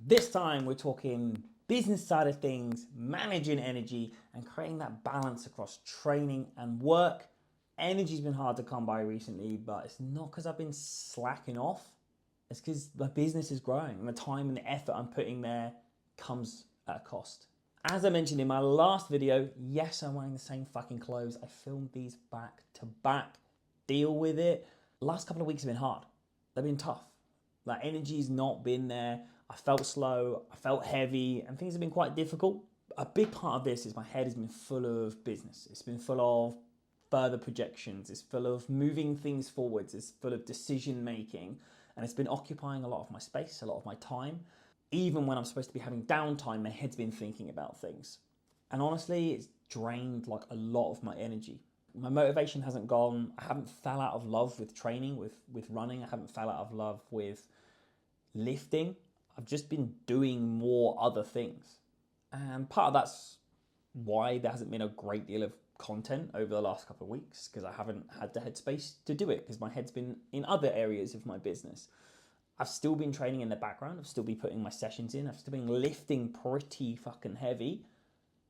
This time we're talking business side of things, managing energy and creating that balance across training and work. Energy's been hard to come by recently, but it's not because I've been slacking off. It's because my business is growing and the time and the effort I'm putting there comes at a cost. As I mentioned in my last video, yes, I'm wearing the same fucking clothes. I filmed these back to back. Deal with it. Last couple of weeks have been hard. They've been tough. Like, energy's not been there. I felt slow, I felt heavy, and things have been quite difficult. A big part of this is my head has been full of business. It's been full of further projections. It's full of moving things forwards. It's full of decision making. And it's been occupying a lot of my space, a lot of my time. Even when I'm supposed to be having downtime, my head's been thinking about things. And honestly, it's drained like a lot of my energy. My motivation hasn't gone. I haven't fell out of love with training, with running. I haven't fell out of love with lifting. I've just been doing more other things. And part of that's why there hasn't been a great deal of content over the last couple of weeks, because I haven't had the headspace to do it, because my head's been in other areas of my business. I've still been training in the background. I've still been putting my sessions in. I've still been lifting pretty fucking heavy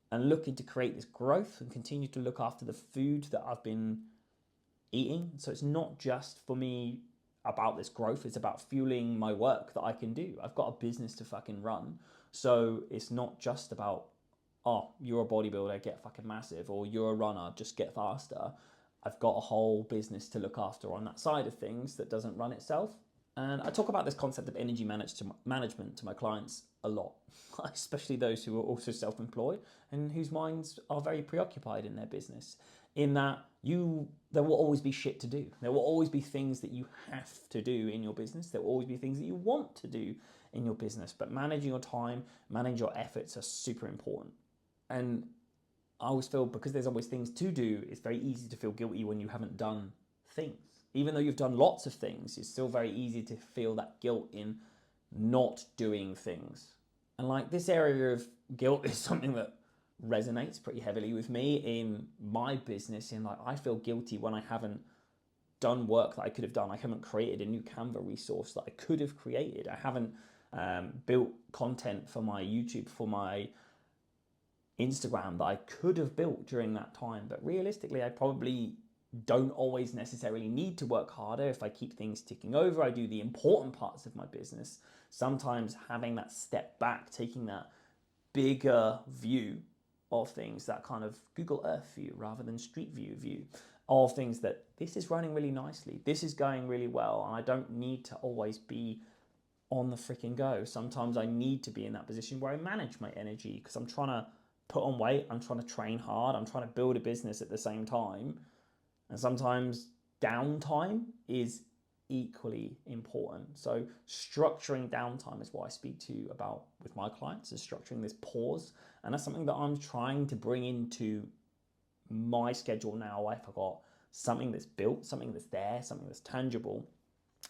and looking to create this growth and continue to look after the food that I've been eating. So it's not just for me about this growth, it's about fueling my work that I can do. I've got a business to fucking run. So it's not just about, oh, you're a bodybuilder, get fucking massive, or you're a runner, just get faster. I've got a whole business to look after on that side of things that doesn't run itself. And I talk about this concept of energy management to my clients a lot, especially those who are also self-employed and whose minds are very preoccupied in their business, in that there will always be shit to do. There will always be things that you have to do in your business. There will always be things that you want to do in your business, but managing your time, managing your efforts are super important. And I always feel, because there's always things to do, it's very easy to feel guilty when you haven't done things. Even though you've done lots of things, it's still very easy to feel that guilt in not doing things. And like, this area of guilt is something that resonates pretty heavily with me in my business, in like, I feel guilty when I haven't done work that I could have done. I haven't created a new Canva resource that I could have created. I haven't built content for my YouTube, for my Instagram that I could have built during that time. But realistically, I probably don't always necessarily need to work harder if I keep things ticking over. I do the important parts of my business. Sometimes having that step back, taking that bigger view of things, that kind of Google Earth view rather than Street View of things, that this is running really nicely, this is going really well, and I don't need to always be on the freaking go. Sometimes I need to be in that position where I manage my energy, because I'm trying to put on weight, I'm trying to train hard, I'm trying to build a business at the same time. And sometimes downtime is equally important. So structuring downtime is what I speak to you about with my clients, is structuring this pause. And that's something that I'm trying to bring into my schedule now. If I've got something that's built, something that's there, something that's tangible,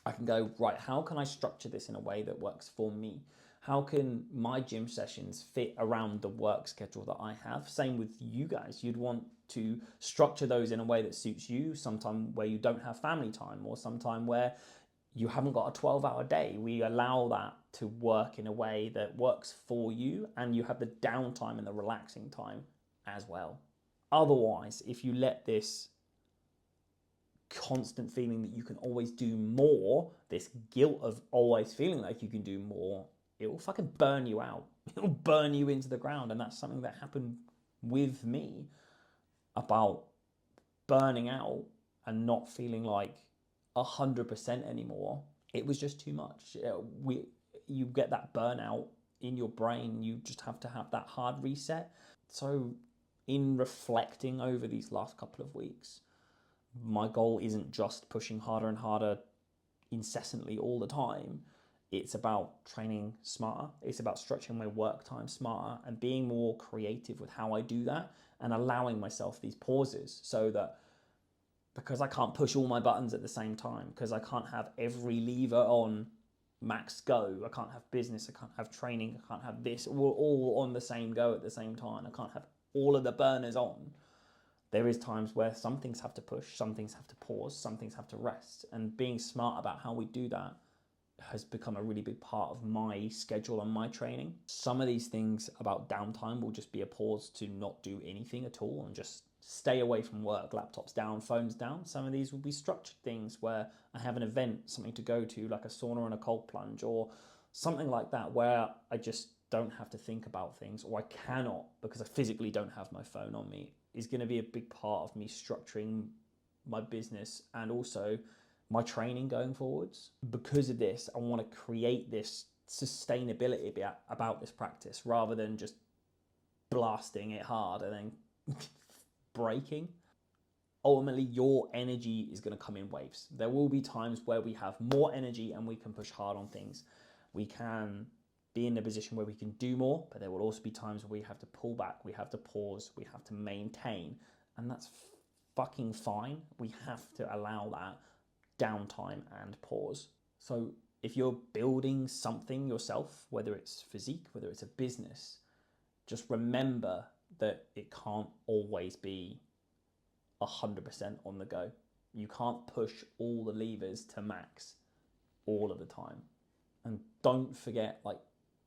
I can go, right, how can I structure this in a way that works for me? How can my gym sessions fit around the work schedule that I have? Same with you guys. You'd want to structure those in a way that suits you, sometime where you don't have family time, or sometime where you haven't got a 12-hour day. We allow that to work in a way that works for you, and you have the downtime and the relaxing time as well. Otherwise, if you let this constant feeling that you can always do more, this guilt of always feeling like you can do more, it will fucking burn you out. It will burn you into the ground. And that's something that happened with me, about burning out and not feeling like 100% anymore. It was just too much. You get that burnout in your brain. You just have to have that hard reset. So in reflecting over these last couple of weeks, my goal isn't just pushing harder and harder incessantly all the time. It's about training smarter. It's about structuring my work time smarter and being more creative with how I do that, and allowing myself these pauses, so that, because I can't push all my buttons at the same time, because I can't have every lever on max go, I can't have business, I can't have training, I can't have this all on the same go at the same time, I can't have all of the burners on. There is times where some things have to push, some things have to pause, some things have to rest, and being smart about how we do that has become a really big part of my schedule and my training. Some of these things about downtime will just be a pause to not do anything at all and just stay away from work, laptops down, phones down. Some of these will be structured things where I have an event, something to go to, like a sauna and a cold plunge or something like that, where I just don't have to think about things, or I cannot because I physically don't have my phone on me, is going to be a big part of me structuring my business and also my training going forwards. Because of this, I want to create this sustainability about this practice rather than just blasting it hard and then breaking. Ultimately, your energy is going to come in waves. There will be times where we have more energy and we can push hard on things. We can be in a position where we can do more, but there will also be times where we have to pull back, we have to pause, we have to maintain, and that's fucking fine. We have to allow that downtime and pause. So if you're building something yourself, whether it's physique, whether it's a business, just remember that it can't always be 100% on the go. You can't push all the levers to max all of the time. And don't forget, like,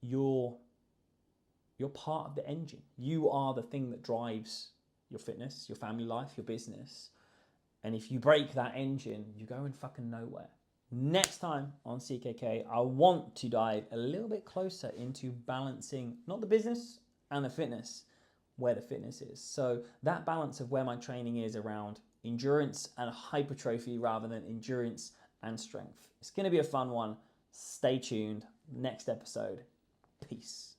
you're part of the engine. You are the thing that drives your fitness, your family life, your business. And if you break that engine, you're going fucking nowhere. Next time on CKK, I want to dive a little bit closer into balancing not the business and the fitness, where the fitness is. So that balance of where my training is around endurance and hypertrophy rather than endurance and strength. It's going to be a fun one. Stay tuned. Next episode. Peace.